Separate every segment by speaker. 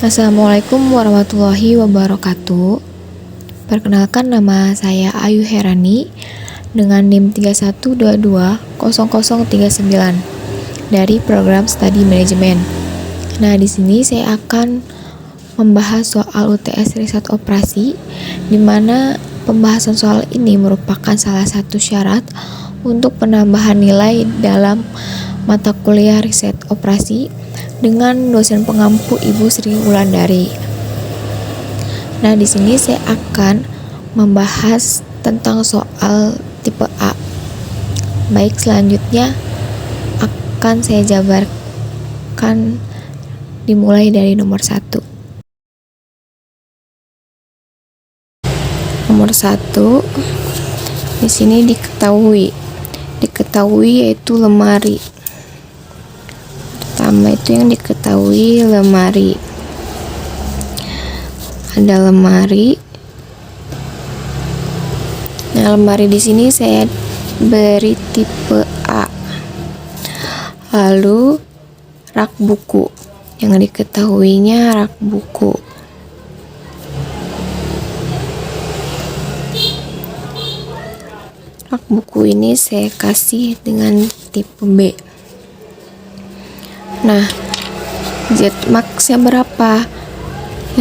Speaker 1: Assalamualaikum warahmatullahi wabarakatuh. Perkenalkan, nama saya Ayu Herani dengan NIM 31220039 dari program Studi Manajemen. Nah, di sini saya akan membahas soal UTS Riset Operasi, di mana pembahasan soal ini merupakan salah satu syarat untuk penambahan nilai dalam mata kuliah Riset Operasi dengan dosen pengampu Ibu Sri Wulandari. Nah, di sini saya akan membahas tentang soal tipe A. Baik, selanjutnya akan saya jabarkan dimulai dari nomor 1. Nomor 1 di sini diketahui yaitu lemari. Pertama itu yang diketahui lemari. Ada lemari. Nah, lemari di sini saya beri tipe A. Lalu rak buku. Yang diketahuinya rak buku. Rak buku ini saya kasih dengan tipe B. Nah, Z max-nya berapa?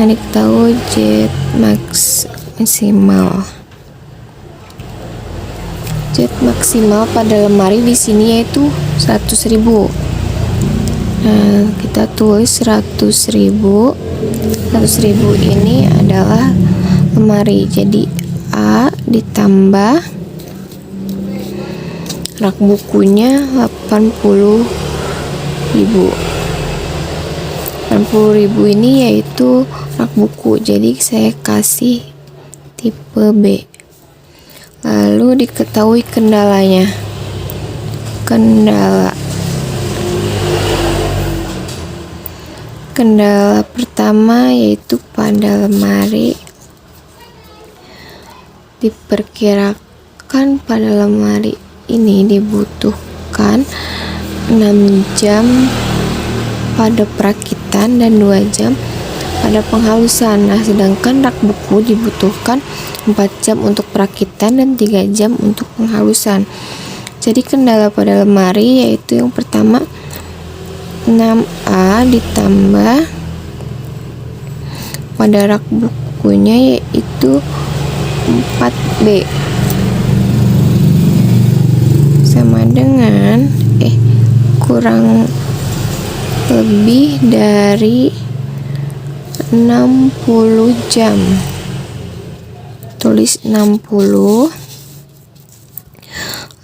Speaker 1: Yang diketahui Z max maksimal. Z maksimal pada lemari di sini yaitu 100.000. Nah, kita tulis 100.000. 100.000 ini adalah lemari. Jadi A ditambah rak bukunya 80.000. 80.000 ini yaitu rak buku. Jadi saya kasih tipe B. Lalu diketahui kendalanya. Kendala pertama yaitu pada lemari diperkirakan pada lemari ini dibutuhkan 6 jam pada perakitan dan 2 jam pada penghalusan. Nah, sedangkan rak buku dibutuhkan 4 jam untuk perakitan dan 3 jam untuk penghalusan. Jadi kendala pada lemari yaitu yang pertama 6A ditambah pada rak bukunya yaitu 4B sama dengan kurang lebih dari 60 jam. Tulis 60.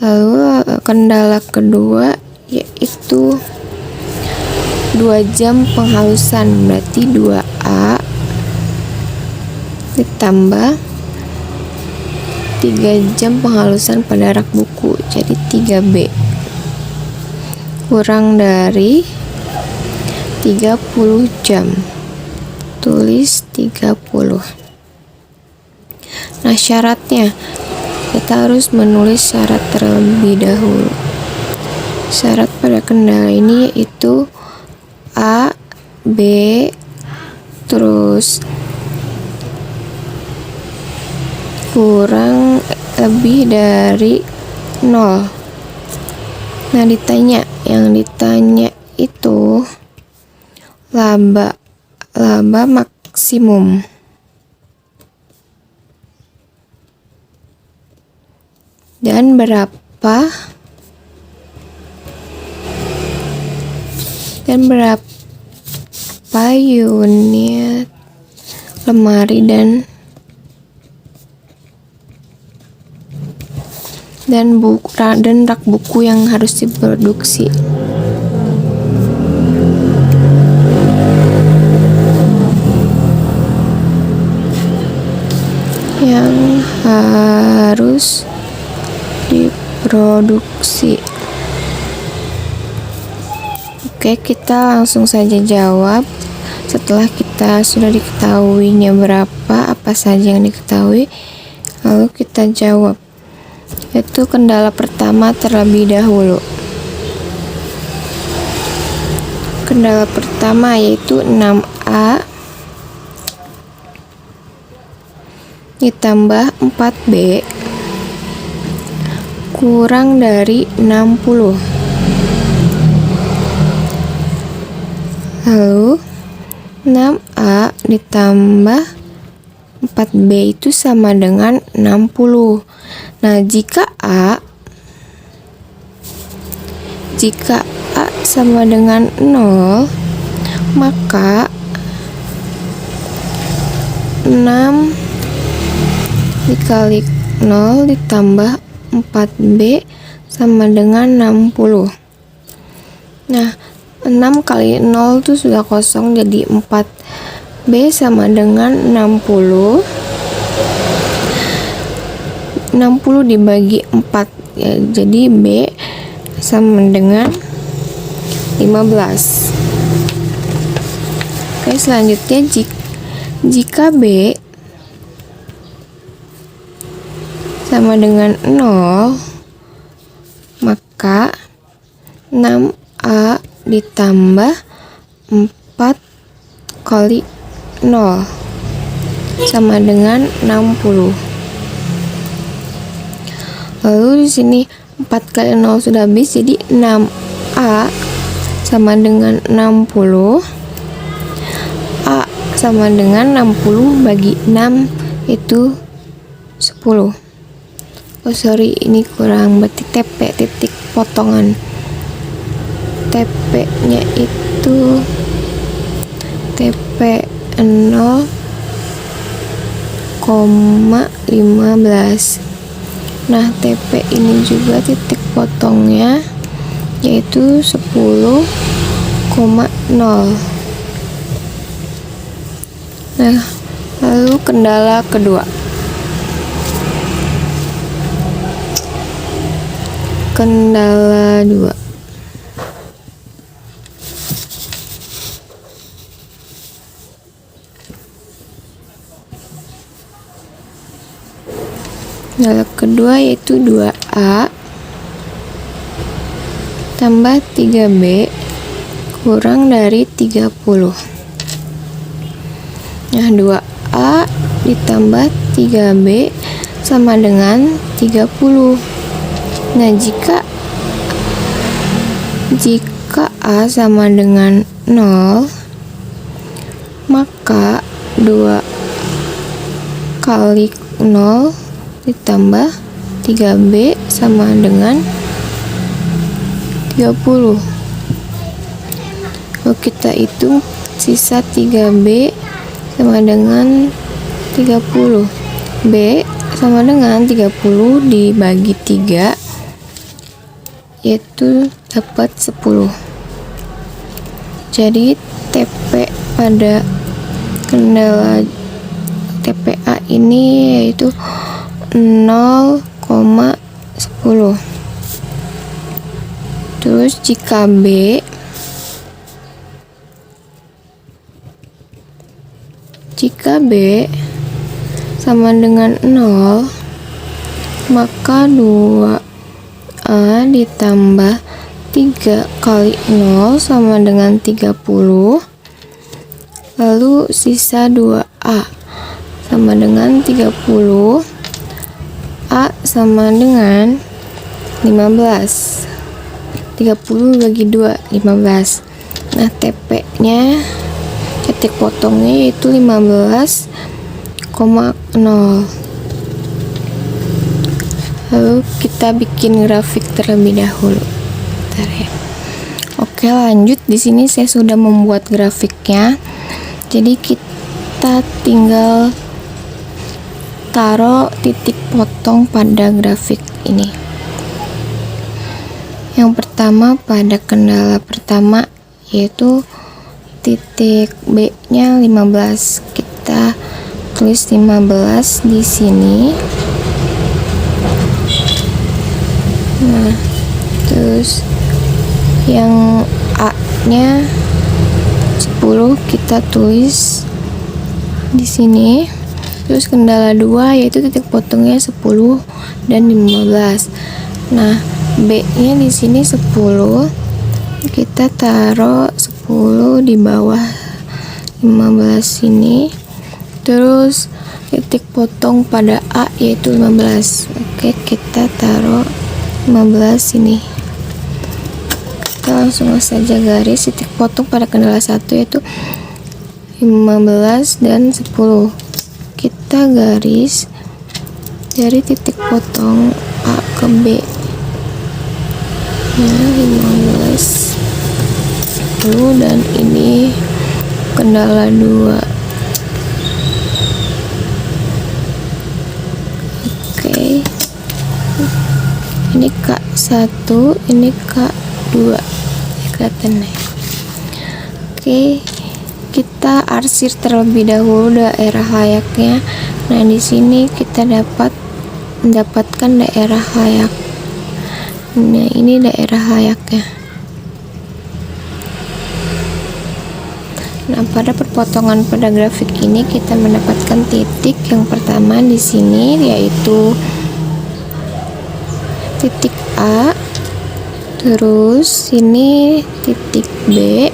Speaker 1: Lalu kendala kedua yaitu 2 jam penghalusan, berarti 2A ditambah 3 jam penghalusan pada rak buku, jadi 3B kurang dari 30 jam. Tulis 30. Nah, syaratnya kita harus menulis syarat terlebih dahulu. Syarat pada kendala ini yaitu A, B, terus kurang lebih dari 0. Nah, yang ditanya itu laba maksimum. Dan berapa unit lemari dan rak buku yang harus diproduksi. Yang harus diproduksi. Oke, kita langsung saja jawab. Setelah kita sudah diketahuinya berapa, apa saja yang diketahui, lalu kita jawab. Itu kendala pertama terlebih dahulu. Kendala pertama yaitu 6A ditambah 4B kurang dari 60. Lalu 6A ditambah 4B itu sama dengan 60. Nah, jika A sama dengan 0, maka 6 dikali 0 ditambah 4B sama dengan 60. Nah, 6 kali 0 itu sudah kosong, jadi 4B sama dengan 60. 60 dibagi 4 ya, jadi B sama dengan 15. Oke, selanjutnya jika B sama dengan 0, maka 6A ditambah 4 kali 0 sama dengan 60. Lalu di sini 4 kali 0 sudah habis, jadi 6A sama dengan 60. A sama dengan 60 bagi 6 itu 10. Oh sorry, ini kurang, berarti TP titik potongan. TP nya itu TP 0,15. Nah, TP ini juga titik potongnya yaitu 10,0. Nah, lalu kendala kedua. Kendala 2. Kendala kedua yaitu 2A tambah 3B kurang dari 30. Nah, 2A ditambah 3B sama dengan 30. Nah, jika A sama dengan 0, maka 2 kali 0 ditambah 3B sama dengan 30. Kalau kita hitung, sisa 3B sama dengan 30. B sama dengan 30 dibagi 3, yaitu dapat 10. Jadi TP pada kendala TPA ini yaitu 0,10. Terus jika B sama dengan 0, maka 2A ditambah 3 kali 0 sama dengan 30. Lalu sisa 2A sama dengan 30. A sama dengan 15. 30 bagi 2, 15. Nah, TP nya titik potongnya yaitu 15,0. Lalu kita bikin grafik terlebih dahulu. Bentar ya. Oke, lanjut. Di sini saya sudah membuat grafiknya. Jadi kita tinggal taruh titik potong pada grafik ini. Yang pertama pada kendala pertama yaitu titik B nya 15. Kita tulis 15 di sini. Nah, terus yang A nya 10 kita tulis di sini. Terus kendala 2 yaitu titik potongnya 10 dan 15. Nah, B nya di sini 10. Kita taruh 10 di bawah 15 ini. Terus titik potong pada A yaitu 15. Oke, kita taruh 15 sini. Kita langsung saja garis titik potong pada kendala 1 yaitu 15 dan 10. Kita garis dari titik potong A ke B. Nah, 15 10 dan ini kendala 2. Oke. Ini K1, ini K2. Kelihatan nih. Oke. Kita arsir terlebih dahulu daerah layaknya. Nah, di sini kita mendapatkan daerah layak. Nah, ini daerah layaknya. Nah, pada perpotongan pada grafik ini kita mendapatkan titik yang pertama di sini yaitu titik A, terus ini titik B,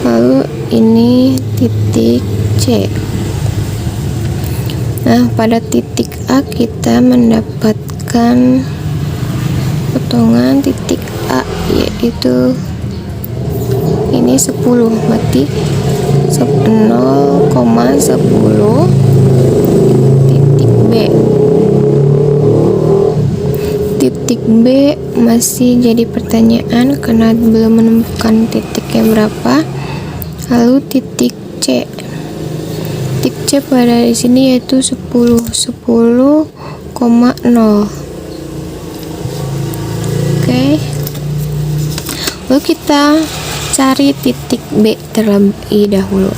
Speaker 1: lalu ini titik C. Nah, pada titik A kita mendapatkan potongan titik A yaitu ini 10, berarti 0,10 titik B. Titik B masih jadi pertanyaan karena belum menemukan titiknya berapa. Lalu titik C. Titik C pada di sini yaitu 10,0. Oke. Lalu kita cari titik B terlebih dahulu.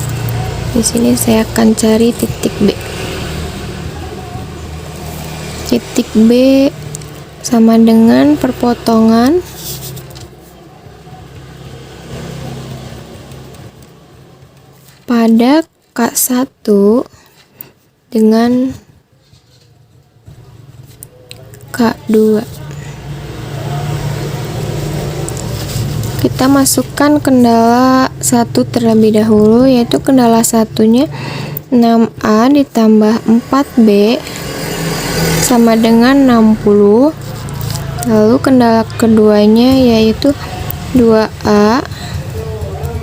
Speaker 1: Di sini saya akan cari titik B. Titik B sama dengan perpotongan pada K1 dengan K2. Kita masukkan kendala 1 terlebih dahulu, yaitu kendala satunya 6A ditambah 4B sama dengan 60. Lalu kendala keduanya yaitu 2A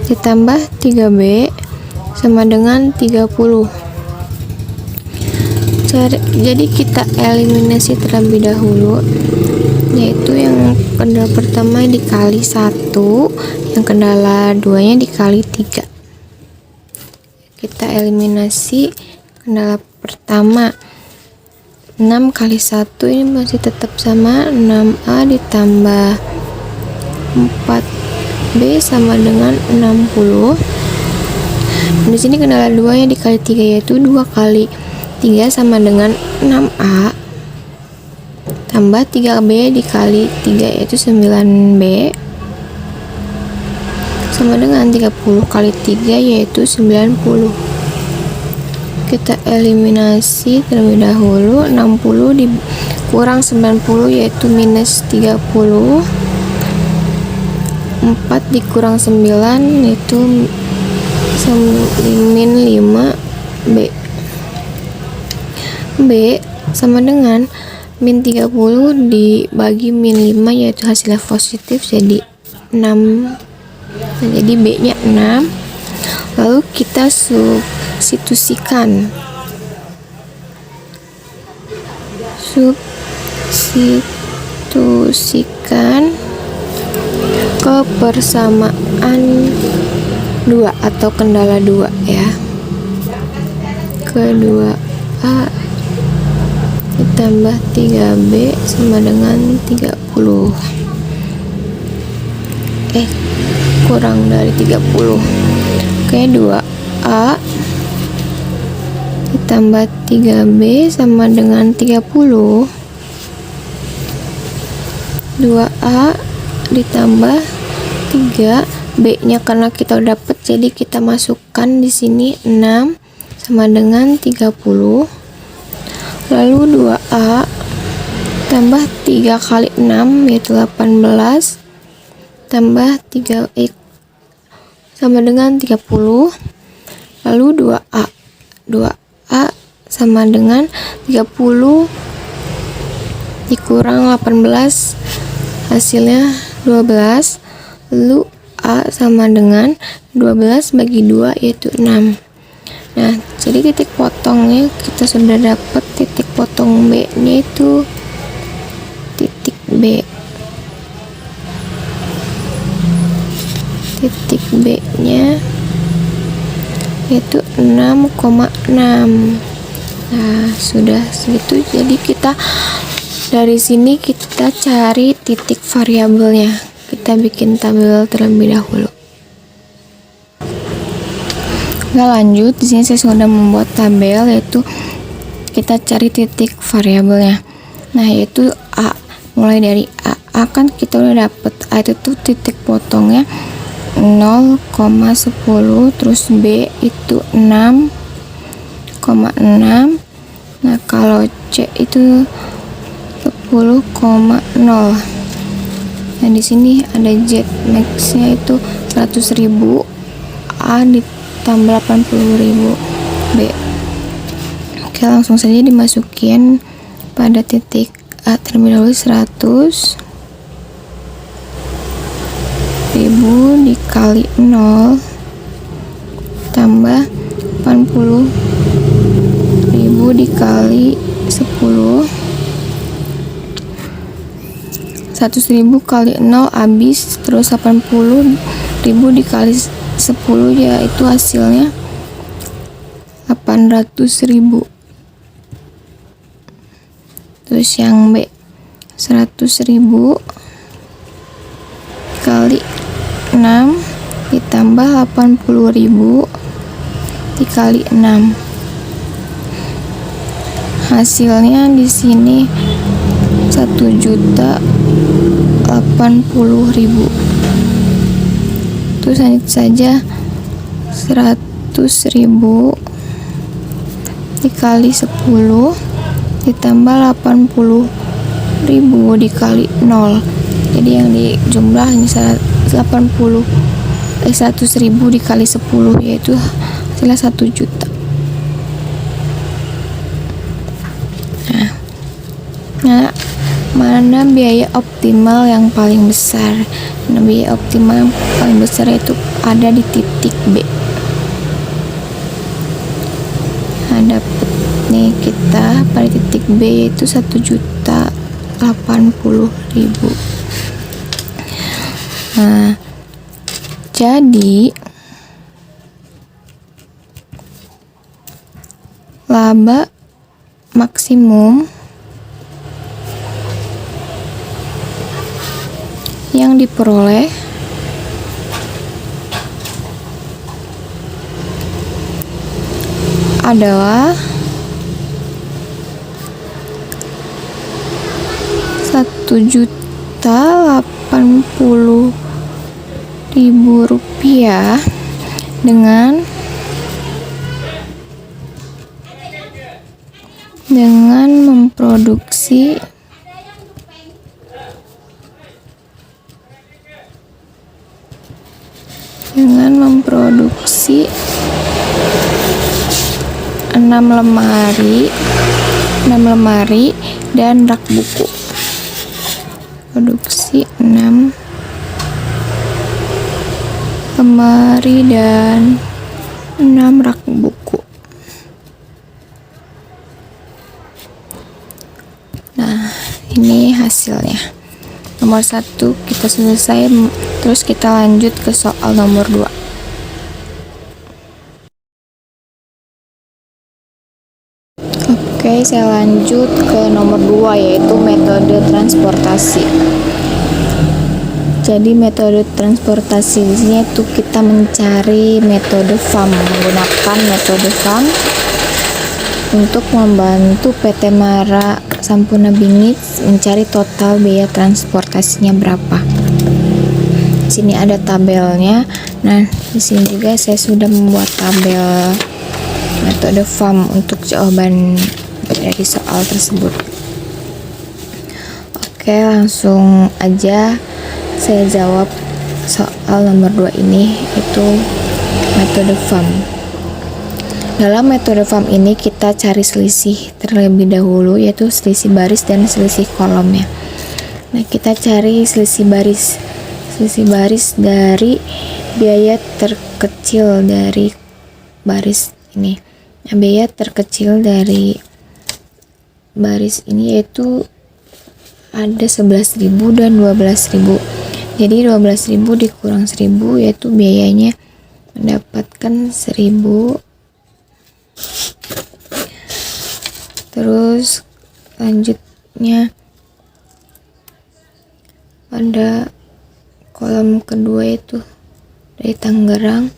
Speaker 1: ditambah 3B sama dengan 30. Jadi kita eliminasi terlebih dahulu, yaitu yang kendala pertama dikali 1, yang kendala 2-nya dikali 3. Kita eliminasi kendala pertama. 6 kali 1 ini masih tetap sama 6A ditambah 4B sama dengan 60. Di sini kendala 2 yang dikali 3 yaitu 2 kali 3 sama dengan 6A tambah 3B dikali 3 yaitu 9B sama dengan 30 kali 3 yaitu 90. Kita eliminasi terlebih dahulu. 60 dikurang 90 yaitu minus 30. 4 dikurang 9 yaitu min 5B. B sama dengan min 30 dibagi min 5 yaitu hasilnya positif, jadi 6. Nah, jadi B nya 6. Lalu kita substitusikan ke persamaan 2 atau kendala 2 ya. Kedua A ditambah 3B sama dengan 30. Kurang dari 30. Oke, 2A ditambah 3B sama dengan 30. 2A ditambah 3B-nya karena kita udah dapat, jadi kita masukkan di sini 6 sama dengan 30. Lalu 2A tambah 3 kali 6 yaitu 18 tambah 3 sama dengan 30. Lalu 2A 2A sama dengan 30 dikurang 18, hasilnya 12. Lalu A sama dengan 12 bagi 2 yaitu 6. Nah, jadi titik potongnya kita sudah dapat. Titik potong B nya itu titik B. Titik B nya yaitu 6,6. Nah, sudah segitu. Jadi kita dari sini kita cari titik variabelnya. Kita bikin tabel terlebih dahulu. Nah, lanjut di sini saya sudah membuat tabel, yaitu kita cari titik variabelnya. Nah, yaitu A. Mulai dari A kan kita udah dapet A itu tuh titik potongnya 0,10, terus B itu 6,6. Nah, kalau C itu 10,0. Nah, di sini ada Z max-nya itu 100.000, A ditambah 80.000 B. Oke, langsung saja dimasukin pada titik A terlebih dahulu. 100.000 dikali 0 tambah 80.000 dikali 10. 100.000 kali 0 habis, terus 80.000 dikali 10 yaitu hasilnya 800.000. Terus yang B 100.000 kali 6 ditambah 80.000 dikali 6. Hasilnya di sini 1.080.000. Terus lanjut saja 100.000 dikali 10 ditambah 80.000 dikali 0. Jadi yang dijumlah ini 100.000 dikali 10 yaitu hasilnya 1 juta. Nah, mana biaya optimal yang paling besar? Nah, biaya optimal yang paling besar itu ada di titik B. Nah, dapat nih kita pada titik B yaitu 1.080.000. Nah, jadi laba maksimum yang diperoleh adalah 1.080.000 rupiah dengan memproduksi dengan memproduksi 6 lemari dan rak buku. Produksi 6 lemari dan 6 rak buku. Nah, ini hasilnya. Nomor 1 kita selesai, terus kita lanjut ke soal nomor 2. Oke, saya lanjut ke nomor 2 yaitu metode transportasi. Jadi metode transportasi di sini itu kita mencari metode FAM, menggunakan metode FAM untuk membantu PT Mara Sampurna Bingit mencari total biaya transportasinya berapa. Di sini ada tabelnya. Nah, di sini juga saya sudah membuat tabel metode FAM untuk jawaban dari soal tersebut. Oke, langsung aja saya jawab soal nomor 2 ini, itu metode FAM. Dalam metode FAM ini kita cari selisih terlebih dahulu, yaitu selisih baris dan selisih kolomnya. Nah, kita cari selisih baris. Selisih baris dari biaya terkecil dari baris ini. Nah, biaya terkecil dari baris ini yaitu ada 11.000 dan 12.000. Jadi 12.000 dikurang 1.000 yaitu biayanya mendapatkan 1.000. Terus lanjutnya pada kolom kedua itu dari Tangerang,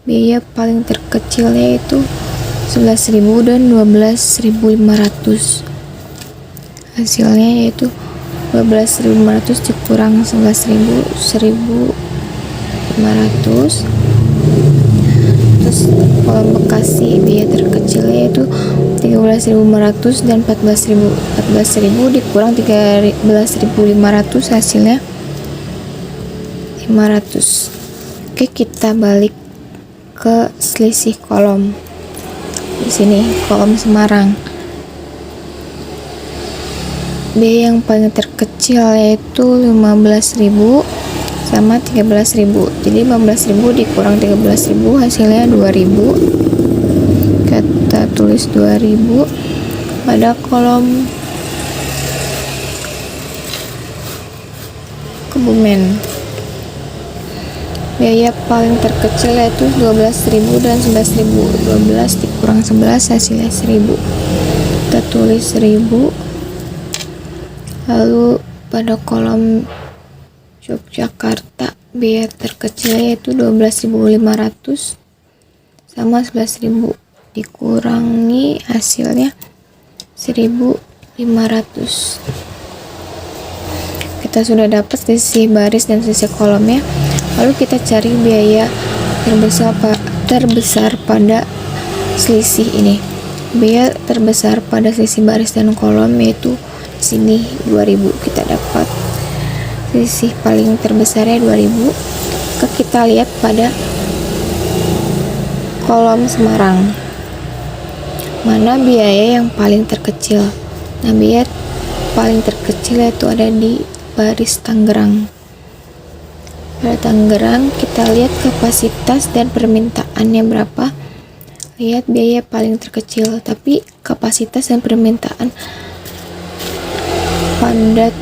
Speaker 1: biaya paling terkecil yaitu 11.000 dan 12.500. Hasilnya yaitu 12.500 dikurang 11.000, 1.500. Terus kolom Bekasi, biaya terkecilnya yaitu 13.500 dan 14.000 dikurang 13.500, hasilnya 500. Oke, kita balik ke selisih kolom. Di sini kolom Semarang, biaya yang paling terkecil yaitu 15.000 sama 13.000. Jadi 15.000 dikurang 13.000, hasilnya 2.000. Kita tulis 2.000 pada kolom Kebumen. Biaya paling terkecil yaitu 12.000 dan 11.000. 12 dikurang 11, hasilnya 1.000. Kita tulis 1.000. Lalu pada kolom Yogyakarta, biaya terkecil yaitu 12.500 sama 11.000 dikurangi, hasilnya 1.500. Kita sudah dapat selisih baris dan selisih kolomnya. Lalu kita cari biaya terbesar pada selisih ini. Biaya terbesar pada selisih baris dan kolom yaitu di sini 2.000. Kita dapat selisih paling terbesarnya 2.000. Kita lihat pada kolom Semarang, mana biaya yang paling terkecil. Nah, biaya paling terkecil itu ada di baris Tangerang. Pada Tangerang kita lihat kapasitas dan permintaannya berapa. Lihat biaya paling terkecil, tapi kapasitas dan permintaan pada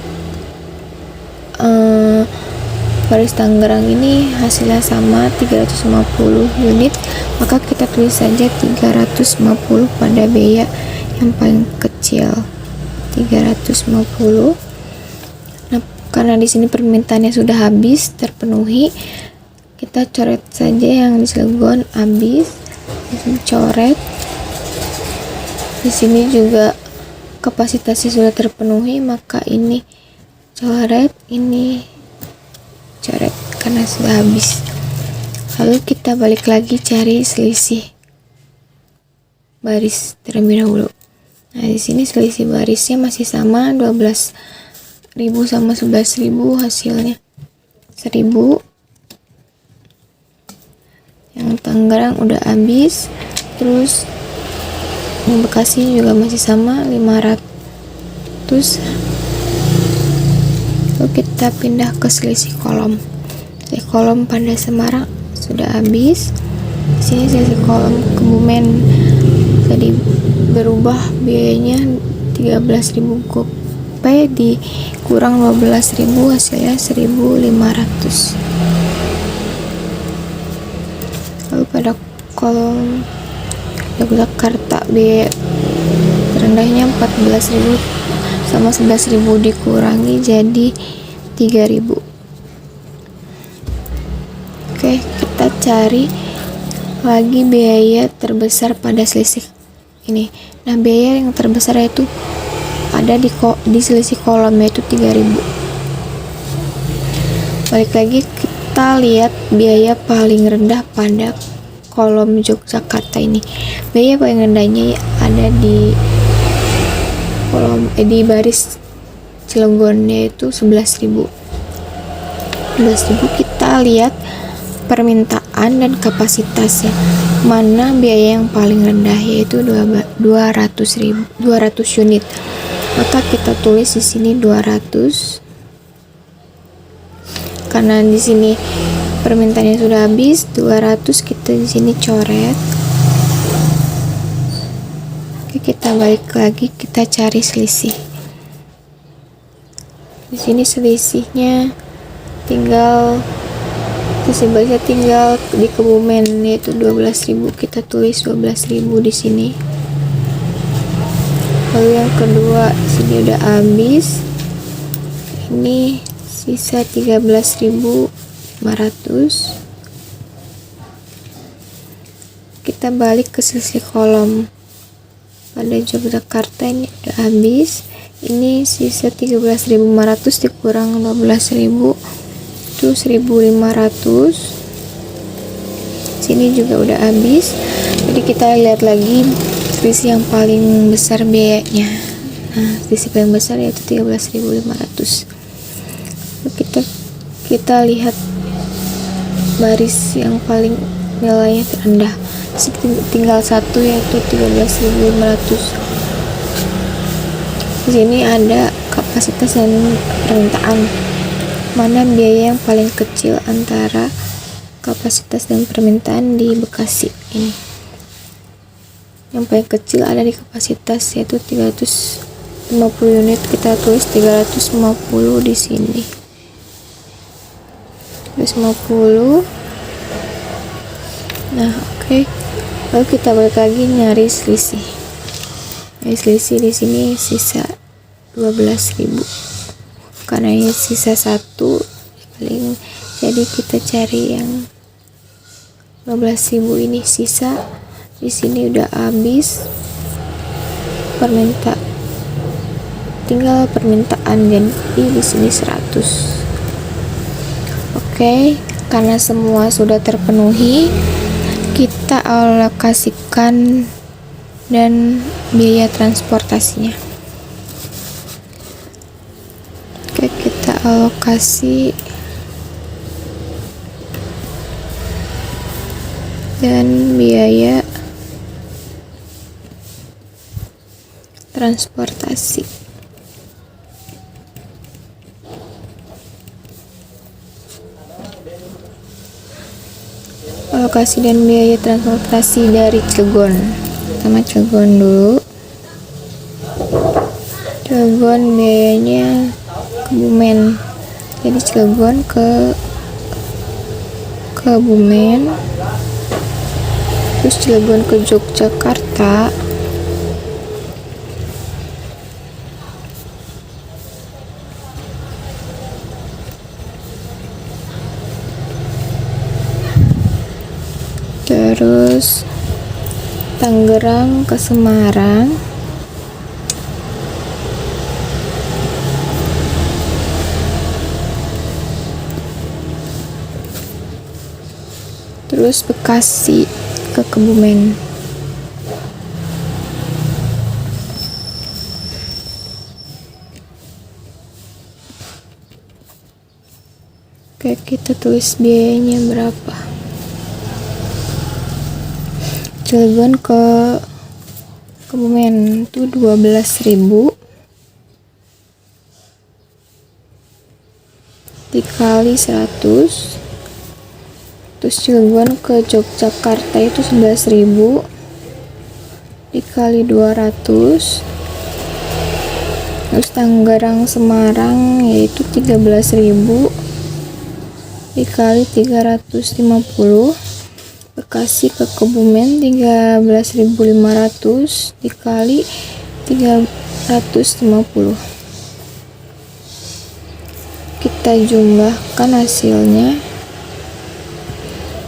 Speaker 1: baris Tangerang ini hasilnya sama, 350 unit, maka kita tulis saja 350 pada biaya yang paling kecil, 350. Nah, karena di sini permintaannya sudah habis terpenuhi, kita coret saja yang di Cilegon habis, coret. Di sini juga kapasitasnya sudah terpenuhi, maka ini coret, ini coret karena sudah habis. Lalu kita balik lagi cari selisih baris terlebih dahulu. Nah, di sini selisih barisnya masih sama, 12.000 sama 11.000, hasilnya 1.000. Yang Tangerang udah habis. Terus yang Bekasi juga masih sama, 500. Lalu kita pindah ke selisih kolom. Selisih kolom pada Semarang sudah habis. Di sini selisih kolom Kebumen jadi berubah, biayanya 13.000 Gope dikurang 12.000, hasilnya 1.500. Lalu pada kolom Yogyakarta, biaya terendahnya 14.000 sama 11.000 dikurangi jadi 3.000. Oke, kita cari lagi biaya terbesar pada selisih ini. Nah, biaya yang terbesar yaitu ada di selisih kolom yaitu 3.000. Balik lagi kita lihat biaya paling rendah pada kolom Yogyakarta ini. Biaya paling rendahnya ada di kolom di baris Cilegon yaitu 11.000. Kita lihat permintaan dan kapasitasnya. mana biaya yang paling rendah, yaitu 200 unit. Maka kita tulis di sini 200, karena di sini permintaannya sudah habis. 200 kita di sini coret. Oke, kita balik lagi, kita cari selisih. Di sini selisihnya tinggal di Kebumen, yaitu 12.000. Kita tulis 12.000 di sini. Lalu yang kedua di sini udah habis. Ini sisa 13.500. Kita balik ke selisih kolom. Pada Yogyakarta ini udah habis. Ini sisa 13.500 dikurang 12.000 itu 1.500. Sini juga udah habis. Jadi kita lihat lagi selisih yang paling besar biayanya. Nah, selisih paling besar yaitu 13.500. Kita lihat baris yang paling nilainya terendah. Tinggal satu, yaitu 13.500. Di sini ada kapasitas dan permintaan. Mana biaya yang paling kecil antara kapasitas dan permintaan di Bekasi ini? Yang paling kecil ada di kapasitas, yaitu 350 unit. Kita tulis 350 di sini. 350. Nah, oke. Lalu kita balik lagi nyari selisih. Selisih di sini sisa 12.000. Karena ini sisa satu paling, jadi kita cari yang 12.000 ini sisa. Di sini udah habis. Tinggal permintaan, jadi di sini 100. Oke, karena semua sudah terpenuhi, kita alokasikan dan biaya transportasinya. Oke, kita alokasi dan biaya transportasi. Alokasi dan biaya transportasi dari Cilegon. Pertama Cilegon dulu. Cilegon biayanya Kebumen. Jadi Cilegon ke Kebumen, terus Cilegon ke Yogyakarta, terus Tangerang ke Semarang, terus Bekasi ke Kebumen. Oke, kita tulis biayanya berapa. Cilegon ke Kebumen itu 12.000 dikali 100. Terus Cilegon ke Yogyakarta itu 11.000 dikali 200. Terus Tangerang Semarang yaitu 13.000 dikali 350. Bekasi ke Kebumen 13.500 dikali 350. Kita jumlahkan hasilnya.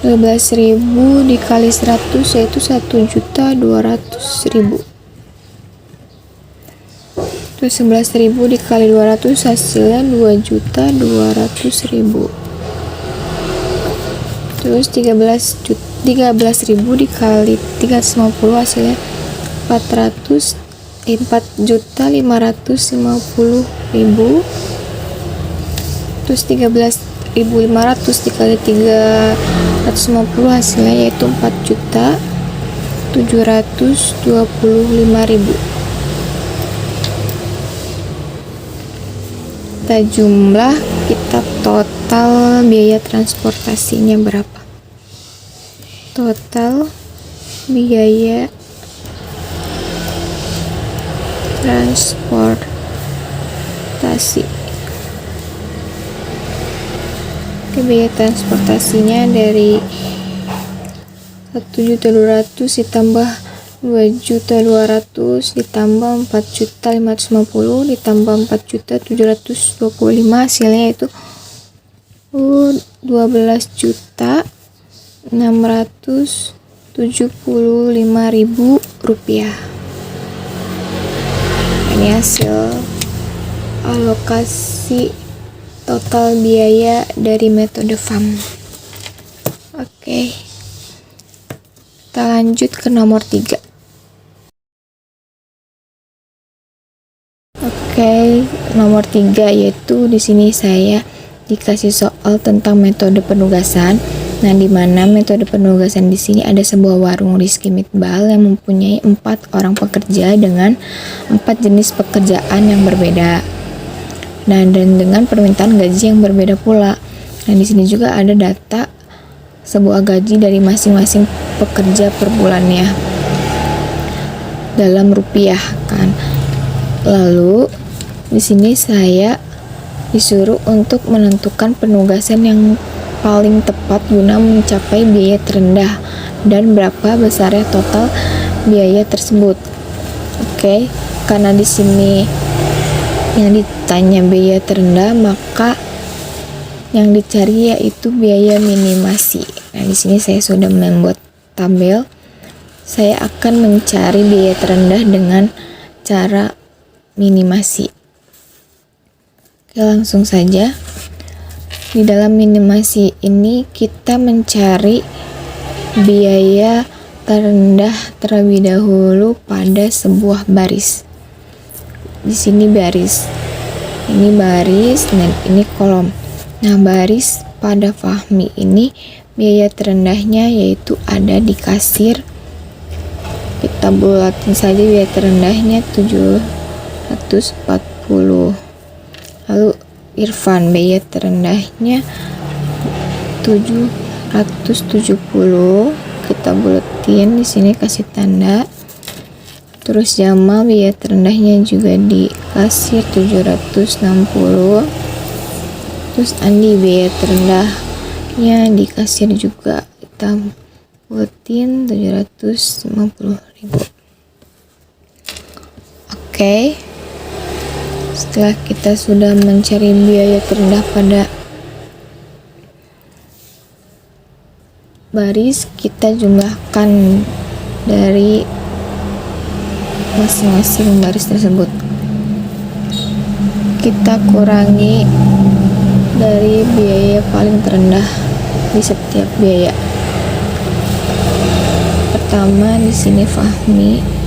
Speaker 1: 12.000 dikali 100 yaitu 1.200.000. Terus 11.000 dikali 200 hasilnya 2.200.000. Terus 13.000 dikali 350 hasilnya 4.550.000. Terus 13.500 dikali 350 150 hasilnya yaitu 4.725.000. Kita jumlah, kita total biaya transportasinya berapa. Total biaya transportasi. Biaya transportasinya dari 1.200.000 ditambah 2.200.000 ditambah 4.550.000 ditambah 4.725.000 hasilnya itu 12.675.000 rupiah. Ini hasil alokasi total biaya dari metode FAM. Oke. Kita lanjut ke nomor 3. Oke, nomor 3 yaitu di sini saya dikasih soal tentang metode penugasan. Nah, di mana metode penugasan di sini ada sebuah warung Rizky Mitbal yang mempunyai 4 orang pekerja dengan 4 jenis pekerjaan yang berbeda. Nah, dan dengan permintaan gaji yang berbeda pula. Nah, di sini juga ada data sebuah gaji dari masing-masing pekerja per bulannya dalam rupiah kan. Lalu di sini saya disuruh untuk menentukan penugasan yang paling tepat guna mencapai biaya terendah dan berapa besarnya total biaya tersebut. Oke, karena di sini yang ditanya biaya terendah, maka yang dicari yaitu biaya minimasi. Nah, di sini saya sudah membuat tabel. Saya akan mencari biaya terendah dengan cara minimasi. Oke, langsung saja. Di dalam minimasi ini kita mencari biaya terendah terlebih dahulu pada sebuah baris. Di sini baris. Ini baris dan ini kolom. Nah, baris pada Fahmi ini biaya terendahnya yaitu ada di kasir. Kita bulatin saja biaya terendahnya 740. Lalu Irfan biaya terendahnya 770. Kita bulatin di sini kasih tanda. Terus Jamal biaya terendahnya juga di kasir 760. Terus Andi biaya terendahnya di kasir juga kita bulatin 750.000. Oke. Setelah kita sudah mencari biaya terendah pada baris, kita jumlahkan dari masing-masing baris tersebut. Kita kurangi dari biaya paling terendah di setiap biaya. Pertama di sini Fahmi.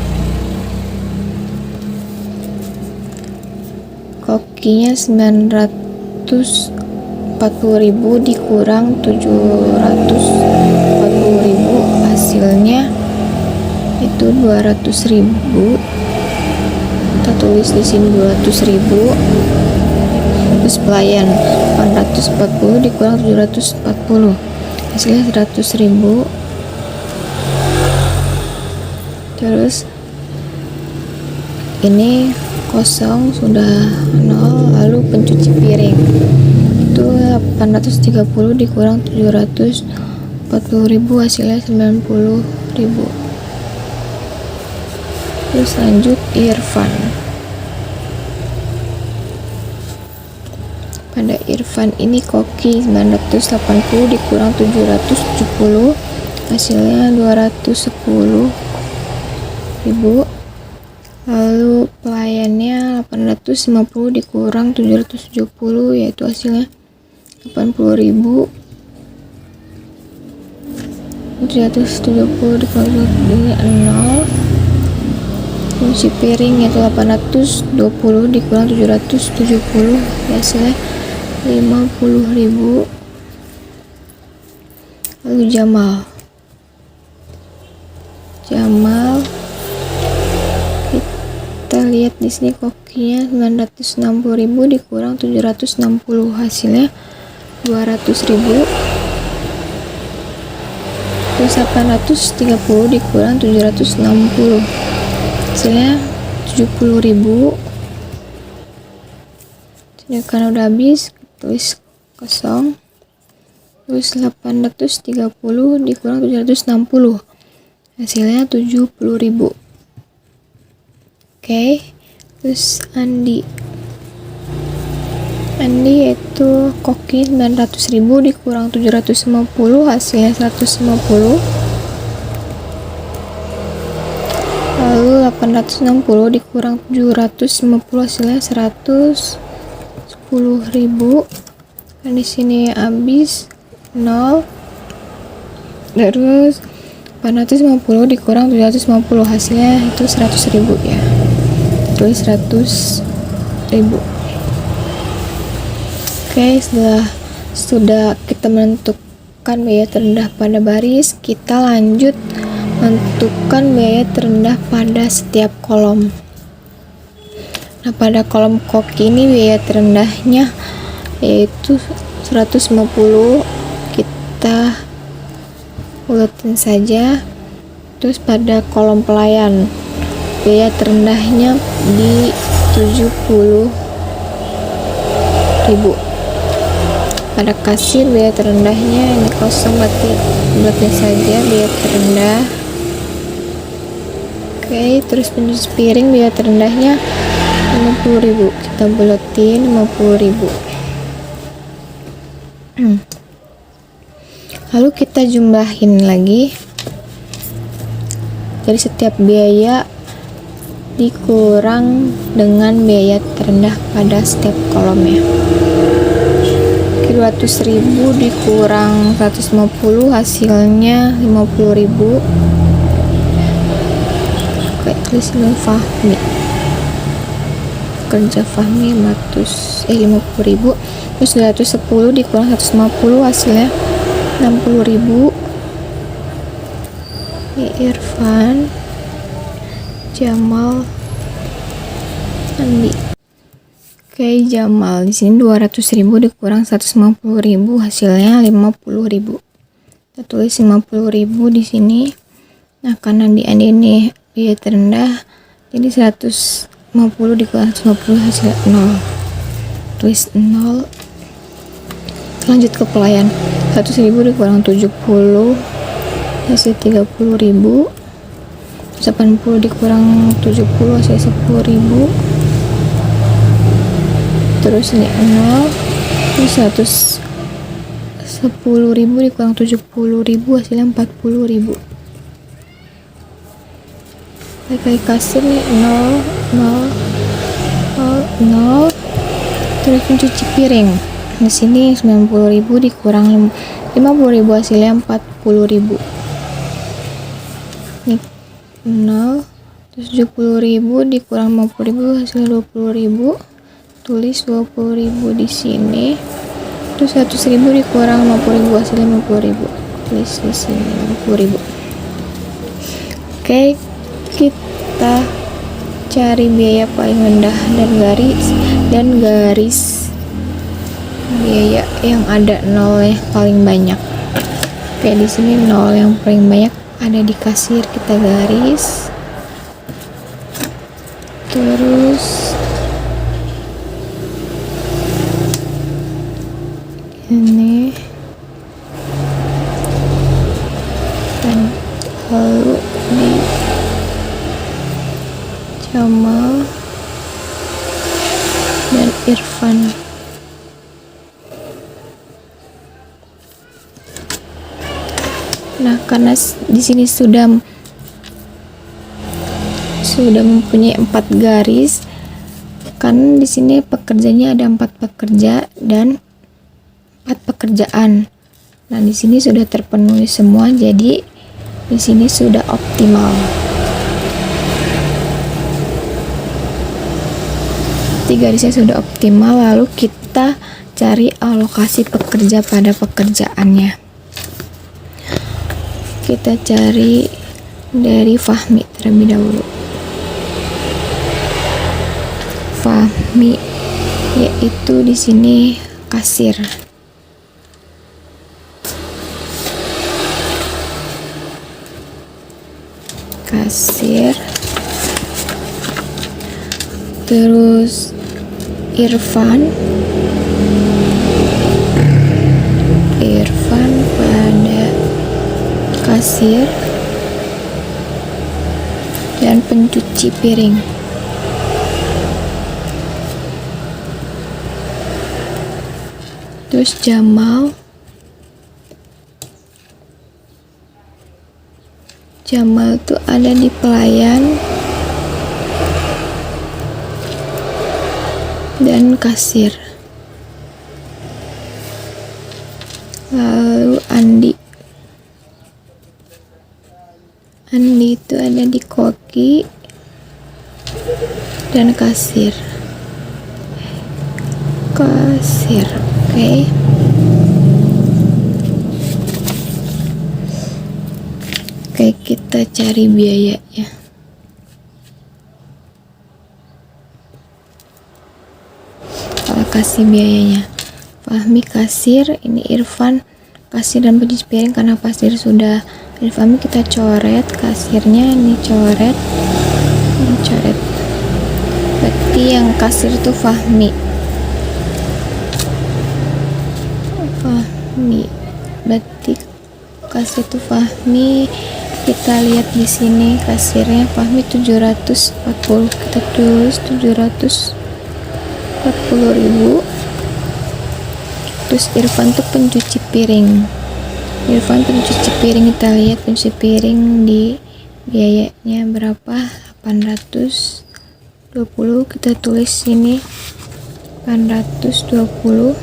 Speaker 1: Kokinya 940.000 dikurang 740.000, hasilnya itu 200.000. Kita tulis di sini 200.000. Terus pelayan 840 dikurang 740, hasilnya 100.000. Terus ini kosong sudah 0. Lalu pencuci piring itu 830 dikurang 740.000, hasilnya 90.000. Terus lanjut Irfan. Pada Irfan ini koki 980 dikurang 770, hasilnya 210.000. Lalu pelayannya 850 dikurang 770 yaitu hasilnya 80.000. 770 dikurang 0. Kunci piring yaitu 820 dikurang 770 hasilnya 50.000. Lalu Jamal kita lihat di sini kokinya 960.000 dikurang 760, hasilnya 200.000. Terus 830 dikurang 760, hasilnya 70.000. Ini karena udah habis, tulis kosong. Terus 830 dikurang 760, hasilnya 70.000. Oke, terus Andi yaitu koki 900.000 dikurang 750, hasilnya 150. Lalu 860 dikurang 750, hasilnya 110.000. Dan di sini habis 0. Terus 850 dikurang 750, hasilnya itu 100.000 ya. Tulis 100.000. Oke, sudah kita menentukan biaya terendah pada baris, kita lanjut menentukan biaya terendah pada setiap kolom. Nah, pada kolom koki ini biaya terendahnya yaitu 150, kita uletin saja. Terus pada kolom pelayan biaya terendahnya di 70.000. Pada kasir biaya terendahnya ini kosong, berarti bulatnya saja biaya terendah. Oke, terus pencuci piring biaya terendahnya 50.000, kita buletin 50.000. Lalu kita jumlahin lagi, jadi setiap biaya dikurang dengan biaya terendah pada setiap kolomnya. 200.000 dikurang 150, hasilnya 50.000. Oke, tulis Fahmi, kerja Fahmi 50.000. Terus 210 dikurang 150, hasilnya 60.000. Irfan, Jamal, Andi. Oke, Jamal di sini 200.000 dikurang 150.000, hasilnya 50.000. Kita tulis 50.000 di sini. Nah, karena di Andi ini biaya terendah, jadi 150 dikurang 150, hasilnya 0. Tulis 0. Lanjut ke pelayan. 100.000 dikurang 70, hasil 30.000. 80 dikurang 70, hasil 10.000. Terus ini 0. Terus 110.000 dikurang 70.000, hasilnya 40.000. Kali kasir nih 0, 0, 0, 0. Terus pencuci piring di sini 90.000 dikurang 50.000, hasilnya 40.000. Ini 0. Terus 70.000 dikurang 50.000, hasilnya 20.000. Tulis 20.000 di sini. Terus 100.000 dikurang 50.000, hasilnya 50.000. Tulis di sini 50.000. Oke, kita cari biaya paling rendah dan garis biaya yang ada 0 yang paling banyak. Oke, di sini 0 yang paling banyak ada di kasir, kita garis. Terus ini, dan lalu di Jamal dan Irfan. Nah, karena di sini sudah mempunyai 4 garis, kan di sini pekerjanya ada 4 pekerja dan 4 pekerjaan. Nah, di sini sudah terpenuhi semua, jadi di sini sudah optimal. Garisnya sudah optimal, lalu kita cari alokasi pekerja pada pekerjaannya. kita cari dari Fahmi terlebih dahulu. Fahmi yaitu di sini kasir. Terus Irfan pada kasir dan pencuci piring. Terus Jamal tuh ada di pelayan dan kasir. Lalu Andi itu ada di koki dan kasir. Oke. Oke, kita cari biayanya. Alokasi biayanya. Fahmi kasir, ini Irfan kasir dan pencuci piring karena pasir sudah. Fahmi kita coret, kasirnya ini coret. Berarti yang kasir itu Fahmi. Berarti kasir itu Fahmi. Kita lihat di sini kasirnya Fahmi 740. Kita tulis 740.000. Terus Irfan tuh pencuci piring. Kita lihat pencuci piring di biayanya berapa? 820. Kita tulis sini 820.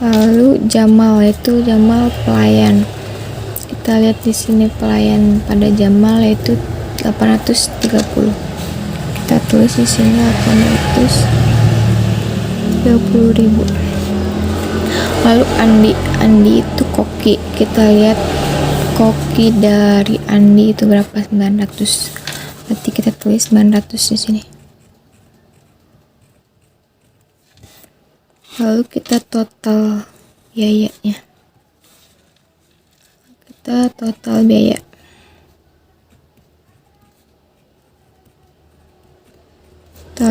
Speaker 1: Lalu Jamal pelayan. Kita lihat di sini pelayan pada Jamal yaitu 830. Kita tulis di sini 830.000. Lalu Andi itu koki. Kita lihat koki dari Andi itu berapa? 900. Berarti kita tulis 900 di sini. Lalu kita total biayanya. Total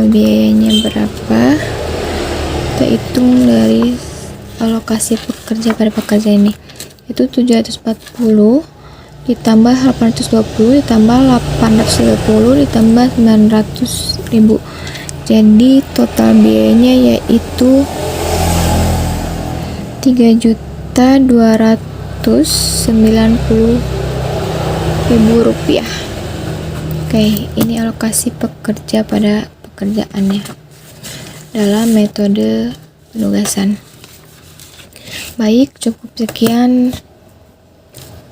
Speaker 1: biayanya berapa? Kita hitung dari alokasi pekerja pada pekerja ini. Itu 740 ditambah 820 ditambah 820 ditambah 900.000. Jadi total biayanya yaitu 3.290.000 rupiah. Oke, ini alokasi pekerja pada pekerjaannya dalam metode penugasan. Baik, cukup sekian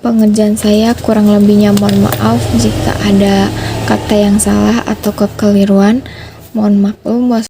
Speaker 1: pengerjaan saya. Kurang lebihnya mohon maaf jika ada kata yang salah atau kekeliruan. Mohon maklum.